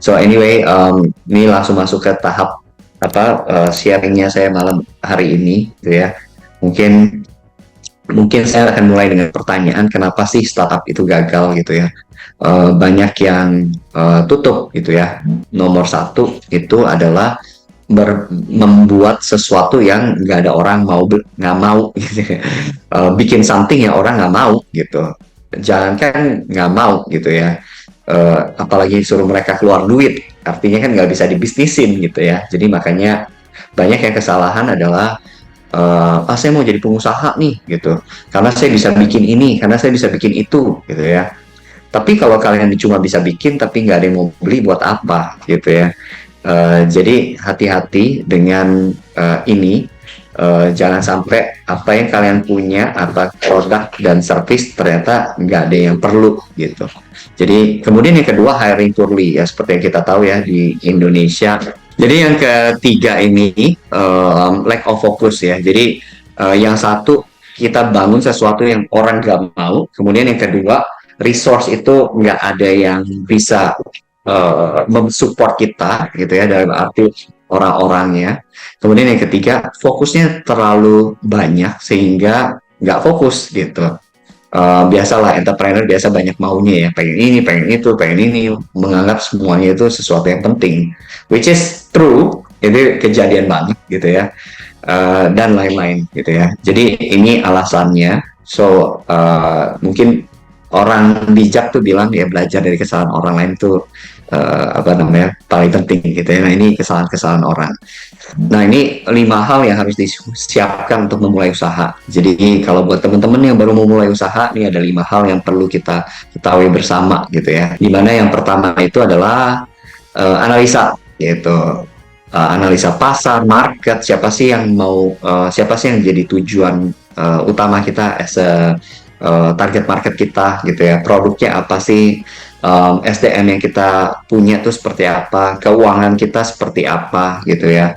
So anyway, ini langsung masuk ke tahap sharingnya saya malam hari ini, gitu ya. Mungkin mungkin saya akan mulai dengan pertanyaan kenapa sih startup itu gagal gitu ya. Banyak yang tutup gitu ya. Nomor satu itu adalah membuat sesuatu yang nggak ada orang nggak mau gitu ya. Bikin something yang orang nggak mau gitu. Jangankan nggak mau gitu ya. Apalagi suruh mereka keluar duit, artinya kan nggak bisa dibisnisin gitu ya. Jadi makanya banyak yang kesalahan adalah saya mau jadi pengusaha nih gitu, karena saya bisa bikin ini, karena saya bisa bikin itu gitu ya. Tapi kalau kalian cuma bisa bikin tapi nggak ada yang mau beli, buat apa gitu ya. Jadi hati-hati dengan ini. Jangan sampai apa yang kalian punya, apa produk dan service ternyata nggak ada yang perlu gitu. Jadi kemudian yang kedua, hiring poorly ya, seperti yang kita tahu ya di Indonesia. Jadi yang ketiga ini lack of focus ya. Jadi yang satu, kita bangun sesuatu yang orang nggak mau. Kemudian yang kedua, resource itu nggak ada yang bisa mensupport kita gitu ya, dalam arti orang-orangnya. Kemudian yang ketiga, fokusnya terlalu banyak sehingga nggak fokus gitu. Biasalah entrepreneur biasa banyak maunya ya, pengen ini, pengen itu, pengen ini, menganggap semuanya itu sesuatu yang penting, which is true, itu kejadian banget gitu ya. Dan lain-lain gitu ya. Jadi ini alasannya. So mungkin orang bijak tuh bilang ya, belajar dari kesalahan orang lain tuh paling penting gitu ya. Nah ini kesalahan-kesalahan orang. Nah ini 5 hal yang harus disiapkan untuk memulai usaha. Jadi kalau buat teman-teman yang baru memulai usaha, ini ada 5 hal yang perlu kita ketahui bersama gitu ya. Dimana yang pertama itu adalah analisa gitu. Analisa pasar, market, siapa sih yang jadi tujuan utama kita as a target market kita gitu ya. Produknya apa sih, SDM yang kita punya tuh seperti apa, keuangan kita seperti apa gitu ya,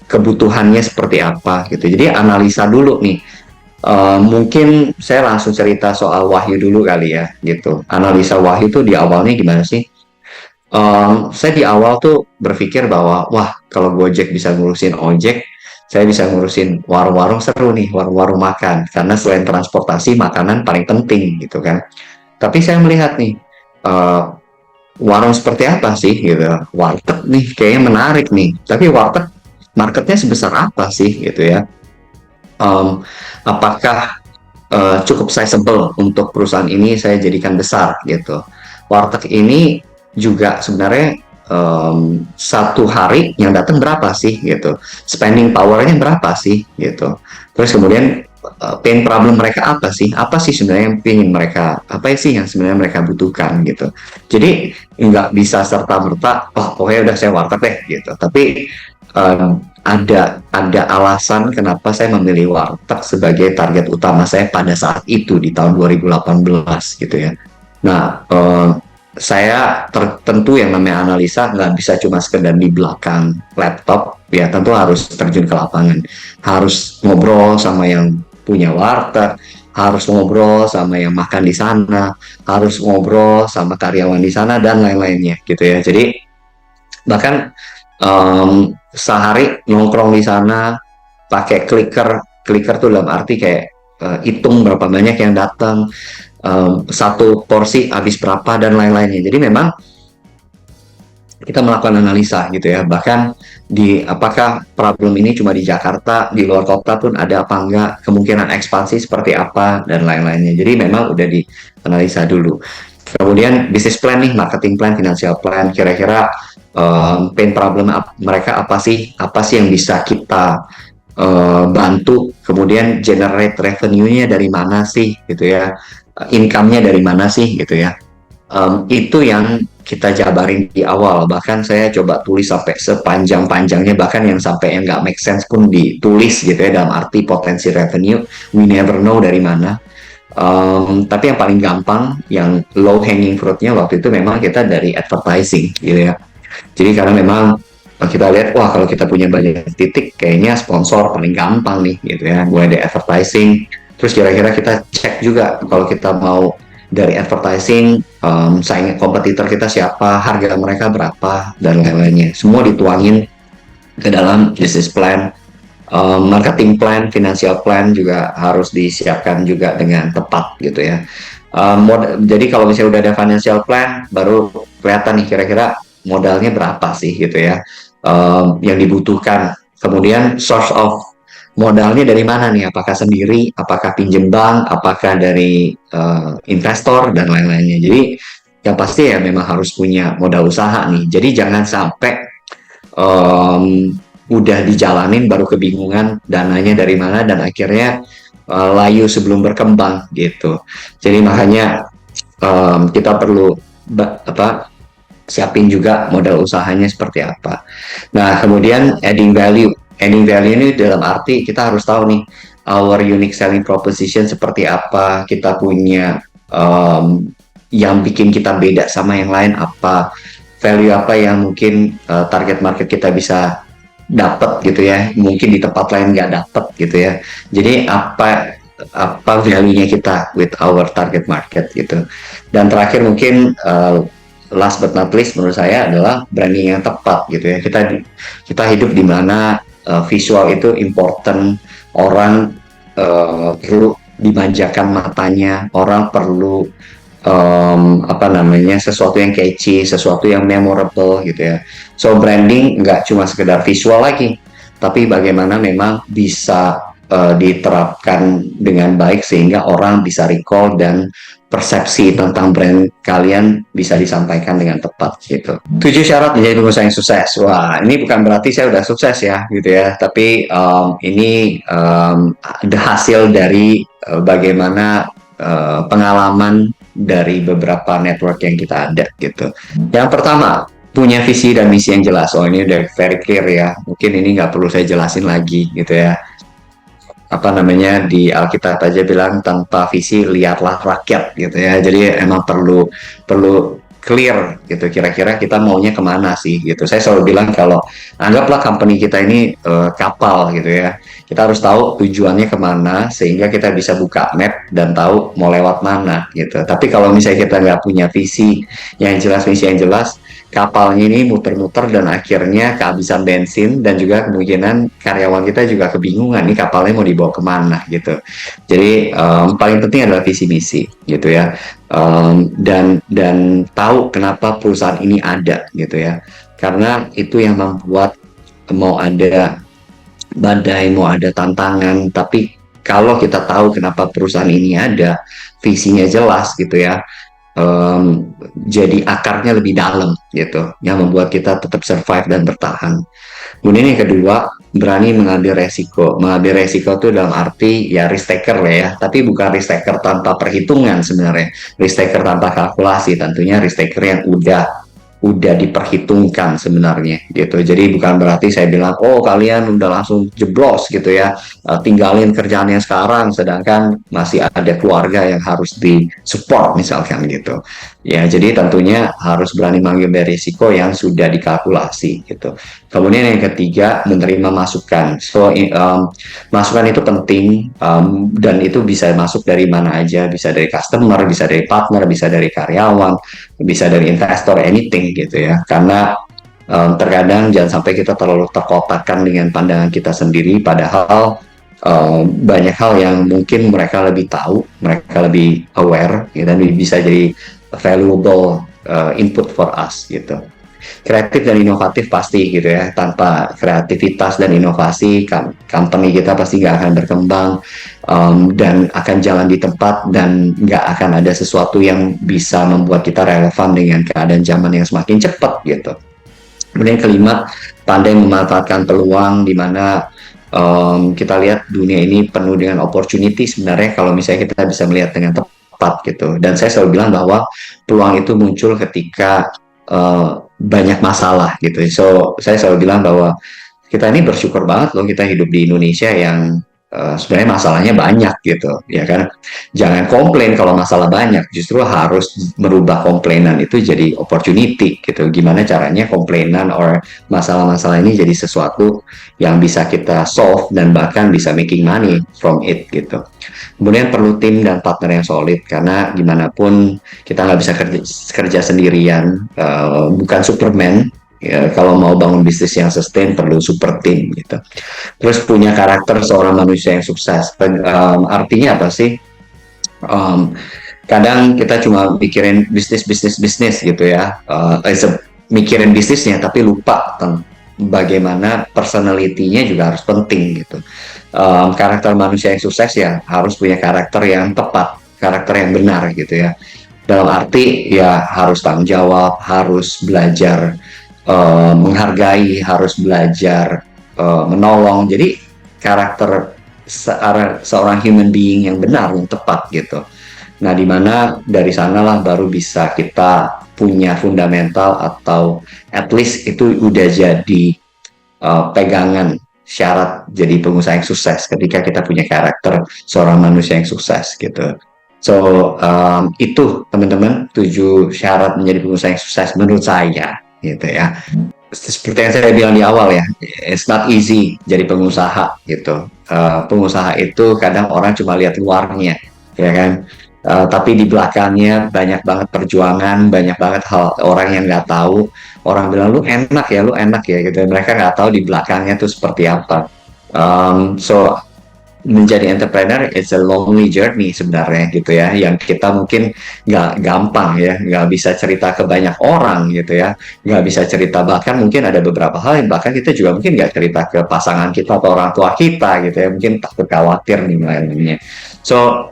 kebutuhannya seperti apa gitu. Jadi analisa dulu nih. Mungkin saya langsung cerita soal Wahyu dulu kali ya gitu. Analisa Wahyu tuh di awalnya gimana sih? Saya di awal tuh berpikir bahwa wah, kalau Gojek bisa ngurusin ojek, saya bisa ngurusin warung-warung, seru nih, warung-warung makan, karena selain transportasi, makanan paling penting gitu kan. Tapi saya melihat nih, uh, warung seperti apa sih gitu, warteg nih kayaknya menarik nih, tapi warteg marketnya sebesar apa sih gitu ya. Apakah cukup sizable untuk perusahaan ini saya jadikan besar gitu. Warteg ini juga sebenarnya satu hari yang datang berapa sih gitu, spending powernya berapa sih gitu. Terus kemudian pain problem mereka apa sih sebenarnya yang ingin mereka, apa sih yang sebenarnya mereka butuhkan gitu. Jadi nggak bisa serta merta oh pokoknya udah saya warteg deh gitu, tapi ada alasan kenapa saya memilih warteg sebagai target utama saya pada saat itu di tahun 2018 gitu ya. Nah, saya tentu yang namanya analisa nggak bisa cuma sekedar di belakang laptop ya, tentu harus terjun ke lapangan, harus ngobrol sama yang punya warteg, harus ngobrol sama yang makan di sana, harus ngobrol sama karyawan di sana dan lain-lainnya gitu ya. Jadi bahkan sehari nongkrong di sana pakai clicker tuh dalam arti kayak hitung berapa banyak yang datang, satu porsi habis berapa dan lain-lainnya. Jadi memang kita melakukan analisa gitu ya, bahkan di apakah problem ini cuma di Jakarta, di luar kota pun ada apa enggak, kemungkinan ekspansi seperti apa dan lain-lainnya. Jadi memang udah dianalisa dulu. Kemudian bisnis plan nih, marketing plan, financial plan, kira-kira pain problem mereka apa sih yang bisa kita bantu, kemudian generate revenue-nya dari mana sih gitu ya, income-nya dari mana sih gitu ya. Itu yang kita jabarin di awal, bahkan saya coba tulis sampai sepanjang-panjangnya, bahkan yang sampai yang nggak make sense pun ditulis gitu ya, dalam arti potensi revenue, we never know dari mana. Tapi yang paling gampang, yang low hanging fruitnya waktu itu memang kita dari advertising gitu ya. Jadi karena memang kita lihat, wah kalau kita punya banyak titik, kayaknya sponsor paling gampang nih gitu ya, mulai dari advertising. Terus kira-kira kita cek juga kalau kita mau dari advertising, saing kompetitor kita siapa, harga mereka berapa, dan lain-lainnya. Semua dituangin ke dalam business plan, marketing plan, financial plan juga harus disiapkan juga dengan tepat gitu ya. Jadi kalau misalnya udah ada financial plan, baru kelihatan nih kira-kira modalnya berapa sih gitu ya, yang dibutuhkan. Kemudian source of modalnya dari mana nih? Apakah sendiri, apakah pinjem bank, apakah dari investor dan lain-lainnya. Jadi yang pasti ya memang harus punya modal usaha nih. Jadi jangan sampai um, udah dijalanin baru kebingungan dananya dari mana dan akhirnya layu sebelum berkembang gitu. Jadi makanya kita perlu apa siapin juga modal usahanya seperti apa. Nah, kemudian adding value. Adding value ini dalam arti kita harus tahu nih our unique selling proposition seperti apa, kita punya yang bikin kita beda sama yang lain apa, value apa yang mungkin target market kita bisa dapat gitu ya, mungkin di tempat lain nggak dapat gitu ya. Jadi apa value-nya kita with our target market gitu. Dan terakhir mungkin last but not least menurut saya adalah branding yang tepat gitu ya. Kita hidup di mana visual itu important, orang perlu dimanjakan matanya, orang perlu apa namanya sesuatu yang catchy, sesuatu yang memorable gitu ya. So branding nggak cuma sekedar visual lagi, tapi bagaimana memang bisa diterapkan dengan baik sehingga orang bisa recall dan persepsi tentang brand kalian bisa disampaikan dengan tepat gitu. 7 syarat menjadi pengusaha yang sukses. Wah, ini bukan berarti saya udah sukses ya gitu ya, tapi ini ada hasil dari bagaimana pengalaman dari beberapa network yang kita ada gitu. Yang pertama, punya visi dan misi yang jelas. Oh, ini udah very clear ya. Mungkin ini nggak perlu saya jelasin lagi gitu ya. Apa namanya di Alkitab aja bilang tanpa visi lihatlah rakyat gitu ya. Jadi emang perlu clear gitu kira-kira kita maunya kemana sih gitu. Saya selalu bilang kalau anggaplah company kita ini kapal gitu ya, kita harus tahu tujuannya kemana sehingga kita bisa buka map dan tahu mau lewat mana gitu. Tapi kalau misalnya kita nggak punya visi yang jelas, misi yang jelas, kapalnya ini muter-muter dan akhirnya kehabisan bensin dan juga kemungkinan karyawan kita juga kebingungan nih kapalnya mau dibawa kemana gitu. Jadi paling penting adalah visi misi gitu ya, dan tahu kenapa perusahaan ini ada gitu ya, karena itu yang membuat mau ada badai, mau ada tantangan, tapi kalau kita tahu kenapa perusahaan ini ada, visinya jelas gitu ya, jadi akarnya lebih dalam gitu, yang membuat kita tetap survive dan bertahan. Kemudian yang kedua, berani mengambil resiko. Mengambil resiko itu dalam arti ya risk taker lah ya, tapi bukan risk taker tanpa perhitungan sebenarnya. Risk taker tanpa kalkulasi, tentunya risk taker yang udah diperhitungkan sebenarnya gitu. Jadi bukan berarti saya bilang oh kalian udah langsung jeblos gitu ya, tinggalin kerjaan yang sekarang sedangkan masih ada keluarga yang harus di support misalkan gitu. Ya jadi tentunya harus berani mengambil risiko yang sudah dikalkulasi gitu. Kemudian yang ketiga, menerima masukan. So masukan itu penting, dan itu bisa masuk dari mana aja, bisa dari customer, bisa dari partner, bisa dari karyawan, bisa dari investor, anything gitu ya. Karena terkadang jangan sampai kita terlalu terkotakkan dengan pandangan kita sendiri, padahal banyak hal yang mungkin mereka lebih tahu, mereka lebih aware, ya, dan bisa jadi valuable input for us gitu. Kreatif dan inovatif pasti gitu ya, tanpa kreativitas dan inovasi company kita pasti nggak akan berkembang, dan akan jalan di tempat dan nggak akan ada sesuatu yang bisa membuat kita relevan dengan keadaan zaman yang semakin cepat gitu. Kemudian kelima, pandai memanfaatkan peluang di mana kita lihat dunia ini penuh dengan opportunity sebenarnya kalau misalnya kita bisa melihat dengan tepat gitu. Dan saya selalu bilang bahwa peluang itu muncul ketika banyak masalah gitu. So saya selalu bilang bahwa kita ini bersyukur banget loh kita hidup di Indonesia yang sebenarnya masalahnya banyak gitu, ya kan? Jangan komplain kalau masalah banyak, justru harus merubah komplainan itu jadi opportunity gitu. Gimana caranya komplainan or masalah-masalah ini jadi sesuatu yang bisa kita solve dan bahkan bisa making money from it gitu. Kemudian perlu tim dan partner yang solid karena gimana pun kita nggak bisa kerja sendirian, bukan Superman. Ya, kalau mau bangun bisnis yang sustain perlu super team gitu. Terus punya karakter seorang manusia yang sukses. Artinya apa sih? Um, Kadang kita cuma mikirin bisnis gitu ya, mikirin bisnisnya tapi lupa tentang bagaimana personality-nya juga harus penting gitu. Karakter manusia yang sukses ya harus punya karakter yang tepat, karakter yang benar gitu ya. Dalam arti ya harus tanggung jawab, harus belajar menghargai, harus belajar menolong. Jadi karakter seorang human being yang benar, yang tepat gitu. Nah, di mana dari sanalah baru bisa kita punya fundamental atau at least itu udah jadi pegangan syarat jadi pengusaha yang sukses ketika kita punya karakter seorang manusia yang sukses gitu. So itu teman-teman 7 syarat menjadi pengusaha yang sukses menurut saya gitu ya. Seperti yang saya bilang di awal ya, it's not easy jadi pengusaha gitu. Pengusaha itu kadang orang cuma lihat luarnya, ya kan. Tapi di belakangnya banyak banget perjuangan, banyak banget hal orang yang nggak tahu. Orang bilang lu enak ya gitu. Mereka nggak tahu di belakangnya tuh seperti apa. So menjadi entrepreneur it's a lonely journey sebenarnya gitu ya, yang kita mungkin nggak gampang ya, nggak bisa cerita ke banyak orang gitu ya, nggak bisa cerita, bahkan mungkin ada beberapa hal yang bahkan kita juga mungkin nggak cerita ke pasangan kita atau orang tua kita gitu ya, mungkin takut khawatir nih lainnya. So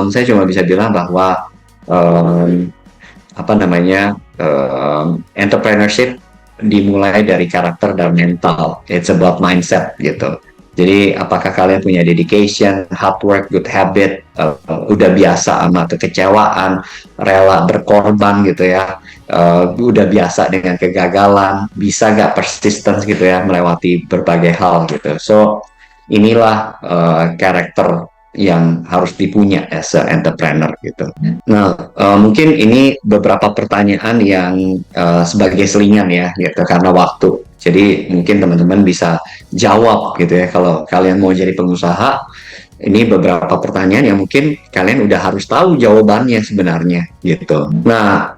saya cuma bisa bilang bahwa um, apa namanya entrepreneurship dimulai dari karakter dan mental, it's about mindset gitu. Jadi apakah kalian punya dedication, hard work, good habit, udah biasa sama kekecewaan, rela berkorban gitu ya, udah biasa dengan kegagalan, bisa gak persistence gitu ya melewati berbagai hal gitu. So inilah karakter yang harus dipunya as a entrepreneur gitu. Nah, mungkin ini beberapa pertanyaan yang sebagai selingan ya, gitu karena waktu. Jadi mungkin teman-teman bisa jawab gitu ya kalau kalian mau jadi pengusaha. Ini beberapa pertanyaan yang mungkin kalian udah harus tahu jawabannya sebenarnya gitu. Nah,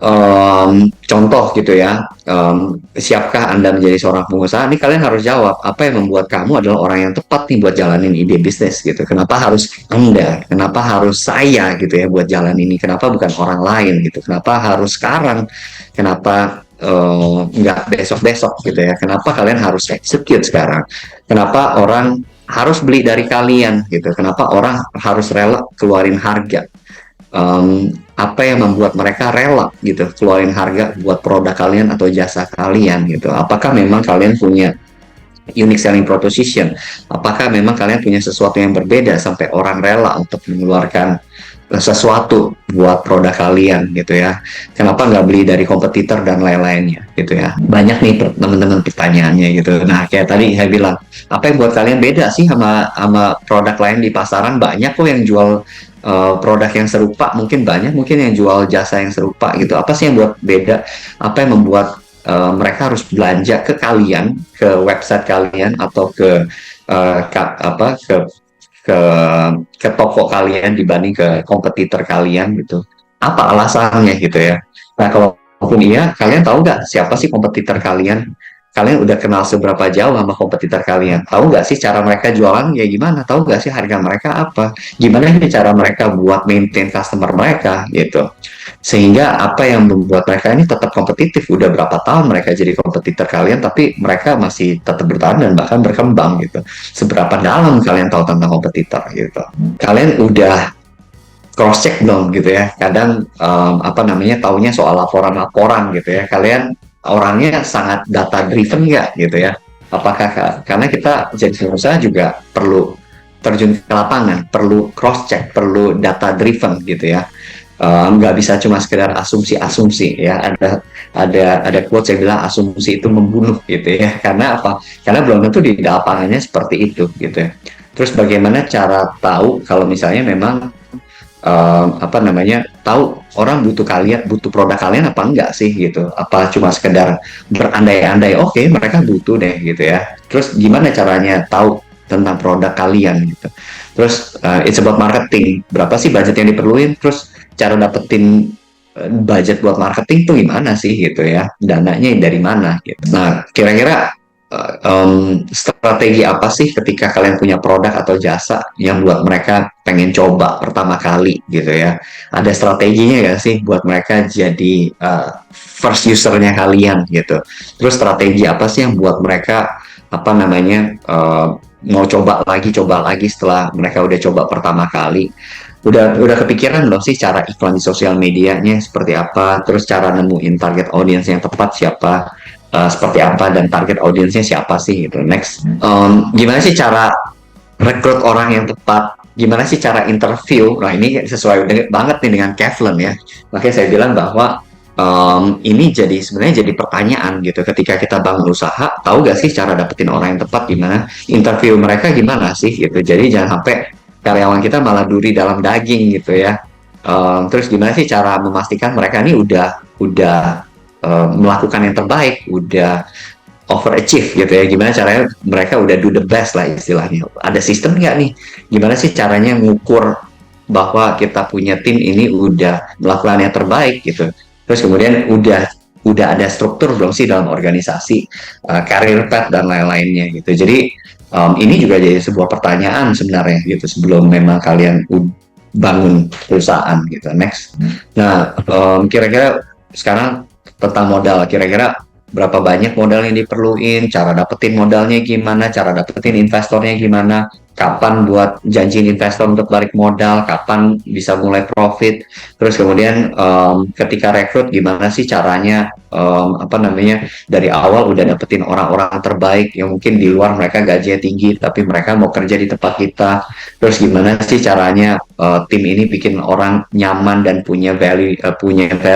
contoh gitu ya, siapkah Anda menjadi seorang pengusaha? Ini kalian harus jawab apa yang membuat kamu adalah orang yang tepat nih buat jalanin ide bisnis gitu. Kenapa harus Anda? Kenapa harus saya gitu ya buat jalan ini? Kenapa bukan orang lain gitu? Kenapa harus sekarang? Kenapa nggak besok-besok gitu ya? Kenapa kalian harus execute sekarang? Kenapa orang harus beli dari kalian gitu? Kenapa orang harus rela keluarin harga? Apa yang membuat mereka rela gitu keluarin harga buat produk kalian atau jasa kalian gitu? Apakah memang kalian punya unique selling proposition? Apakah memang kalian punya sesuatu yang berbeda sampai orang rela untuk mengeluarkan sesuatu buat produk kalian gitu ya? Kenapa nggak beli dari kompetitor dan lain-lainnya gitu ya? Banyak nih teman-teman pertanyaannya gitu. Nah, kayak tadi saya bilang, apa yang buat kalian beda sih sama produk lain di pasaran? Banyak kok yang jual produk yang serupa, mungkin banyak mungkin yang jual jasa yang serupa gitu. Apa sih yang buat beda? Apa yang membuat mereka harus belanja ke kalian, ke website kalian atau ke ke ke toko kalian dibanding ke kompetitor kalian gitu? Apa alasannya gitu ya? Nah, kalaupun iya, kalian tahu nggak siapa sih kompetitor kalian? Kalian udah kenal seberapa jauh sama kompetitor kalian? Tahu nggak sih cara mereka jualan ya gimana? Tahu nggak sih harga mereka apa? Gimana sih cara mereka buat maintain customer mereka gitu? Sehingga apa yang membuat mereka ini tetap kompetitif? Udah berapa tahun mereka jadi kompetitor kalian, tapi mereka masih tetap bertahan dan bahkan berkembang gitu. Seberapa dalam kalian tahu tentang kompetitor gitu? Kalian udah cross check belum gitu ya? Kadang apa namanya taunya soal laporan-laporan gitu ya. Kalian orangnya sangat data driven nggak gitu ya? Apakah karena kita jadi pengusaha juga perlu terjun ke lapangan, perlu cross check, perlu data driven gitu ya. Nggak bisa cuma sekedar asumsi-asumsi ya, ada quotes yang bilang asumsi itu membunuh gitu ya, karena apa, karena belum tentu di lapangannya seperti itu gitu ya. Terus bagaimana cara tahu kalau misalnya memang apa namanya, tahu orang butuh kalian, butuh produk kalian apa enggak sih gitu, apa cuma sekedar berandai-andai oke mereka butuh deh gitu ya. Terus gimana caranya tahu tentang produk kalian gitu. Terus it's about marketing, berapa sih budget yang diperluin, terus cara dapetin budget buat marketing tuh gimana sih gitu ya, dananya dari mana gitu. Nah kira-kira strategi apa sih ketika kalian punya produk atau jasa yang buat mereka pengen coba pertama kali gitu ya? Ada strateginya nggak sih buat mereka jadi first usernya kalian gitu? Terus strategi apa sih yang buat mereka apa namanya mau coba lagi setelah mereka udah coba pertama kali? Udah kepikiran belum sih cara iklan di sosial medianya seperti apa? Terus cara nemuin target audience yang tepat siapa? Seperti apa dan target audiensnya siapa sih gitu. Next, gimana sih cara rekrut orang yang tepat? Gimana sih cara interview? Nah ini sesuai banget nih dengan Kevlin ya. Makanya saya bilang bahwa ini jadi sebenarnya jadi pertanyaan gitu. Ketika kita bangun usaha, tahu gak sih cara dapetin orang yang tepat gimana? Interview mereka gimana sih gitu. Jadi jangan sampai karyawan kita malah duri dalam daging gitu ya. Terus gimana sih cara memastikan mereka ini udah melakukan yang terbaik, udah overachieve gitu ya. Gimana caranya mereka udah do the best lah istilahnya. Ada sistem nggak nih? Gimana sih caranya mengukur bahwa kita punya tim ini udah melakukan yang terbaik gitu. Terus kemudian udah ada struktur belum sih dalam organisasi, career path dan lain-lainnya gitu. Jadi ini juga jadi sebuah pertanyaan sebenarnya gitu sebelum memang kalian bangun perusahaan gitu. Next. Nah, kira-kira sekarang tentang modal, kira-kira berapa banyak modal yang diperluin, cara dapetin modalnya gimana, cara dapetin investornya gimana, kapan buat janjiin investor untuk balik modal, kapan bisa mulai profit, terus kemudian ketika rekrut gimana sih caranya apa namanya dari awal udah dapetin orang-orang terbaik yang mungkin di luar mereka gajinya tinggi tapi mereka mau kerja di tempat kita, terus gimana sih caranya tim ini bikin orang nyaman dan punya value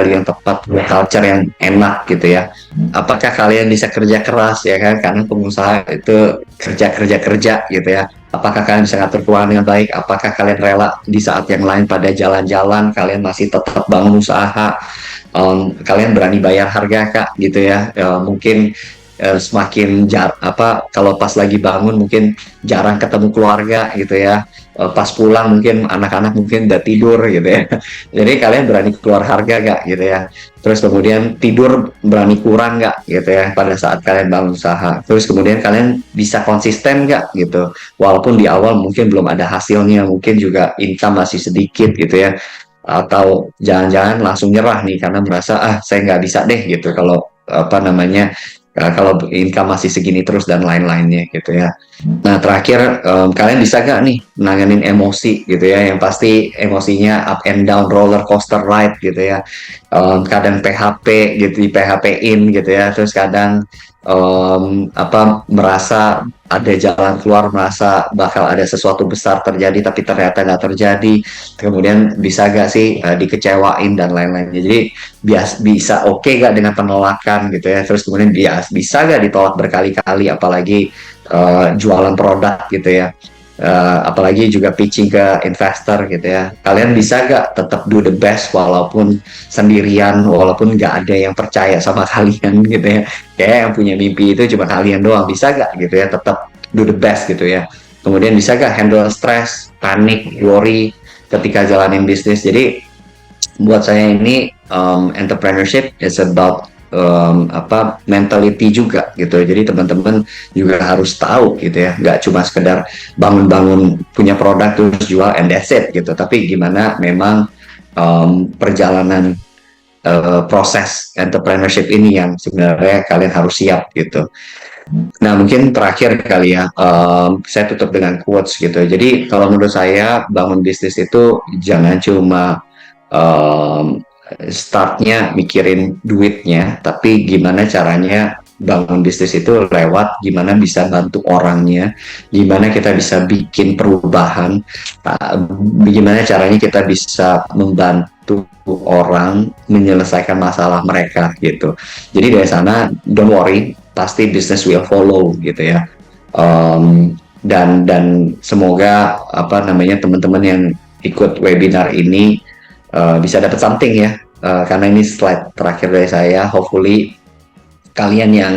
yang tepat, culture yang enak gitu ya. Apakah kalian bisa kerja keras ya kan, karena pengusaha itu kerja gitu ya. Apakah kalian bisa ngatur keuangan dengan baik, apakah kalian rela di saat yang lain pada jalan-jalan kalian masih tetap bangun usaha, kalian berani bayar harga kak gitu ya. Mungkin semakin apa kalau pas lagi bangun mungkin jarang ketemu keluarga gitu ya. Pas pulang mungkin anak-anak mungkin udah tidur gitu ya. Jadi kalian berani keluar harga gak gitu ya. Terus kemudian tidur berani kurang nggak gitu ya pada saat kalian bangun usaha. Terus kemudian kalian bisa konsisten nggak gitu. Walaupun di awal mungkin belum ada hasilnya, mungkin juga income masih sedikit gitu ya. Atau jangan-jangan langsung nyerah nih karena merasa saya nggak bisa deh gitu kalau apa namanya kalau income masih segini terus dan lain-lainnya gitu ya. Nah terakhir kalian bisa gak nih nanganin emosi gitu ya, yang pasti emosinya up and down roller coaster ride gitu ya. Kadang PHP gitu, di PHP-in gitu ya, terus kadang apa merasa ada jalan keluar, merasa bakal ada sesuatu besar terjadi tapi ternyata nggak terjadi, kemudian bisa gak sih dikecewain dan lain-lainnya. Jadi bisa oke gak dengan penolakan gitu ya, terus kemudian bisa gak ditolak berkali-kali apalagi jualan produk gitu ya. Apalagi juga pitching ke investor gitu ya. Kalian bisa gak tetap do the best walaupun sendirian, walaupun nggak ada yang percaya sama kalian gitu ya. Kayak yang punya mimpi itu cuma kalian doang. Bisa gak gitu ya tetap do the best gitu ya. Kemudian bisa gak handle stress, panik, worry ketika jalanin bisnis. Jadi buat saya ini entrepreneurship is about apa mentality juga gitu. Jadi teman-teman juga harus tahu gitu ya, nggak cuma sekedar bangun-bangun punya produk terus jual and that's it gitu, tapi gimana memang perjalanan proses entrepreneurship ini yang sebenarnya kalian harus siap gitu. Nah mungkin terakhir kali ya, saya tutup dengan quotes gitu. Jadi kalau menurut saya bangun bisnis itu jangan cuma um, startnya mikirin duitnya, tapi gimana caranya bangun bisnis itu lewat gimana bisa bantu orangnya, gimana kita bisa bikin perubahan, gimana caranya kita bisa membantu orang menyelesaikan masalah mereka gitu. Jadi dari sana don't worry, pasti business will follow gitu ya. Um, dan semoga apa namanya teman-teman yang ikut webinar ini bisa dapat something ya. Karena ini slide terakhir dari saya. Hopefully kalian yang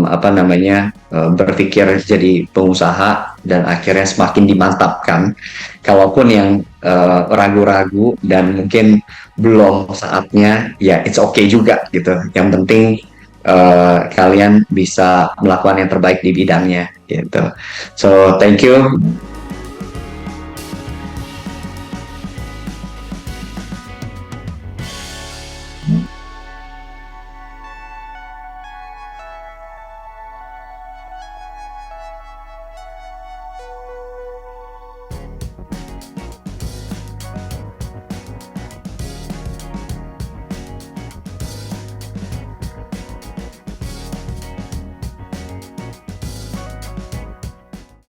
apa namanya berpikir jadi pengusaha dan akhirnya semakin dimantapkan. Kalaupun yang ragu-ragu dan mungkin belum saatnya, ya it's okay juga gitu. Yang penting kalian bisa melakukan yang terbaik di bidangnya gitu. So thank you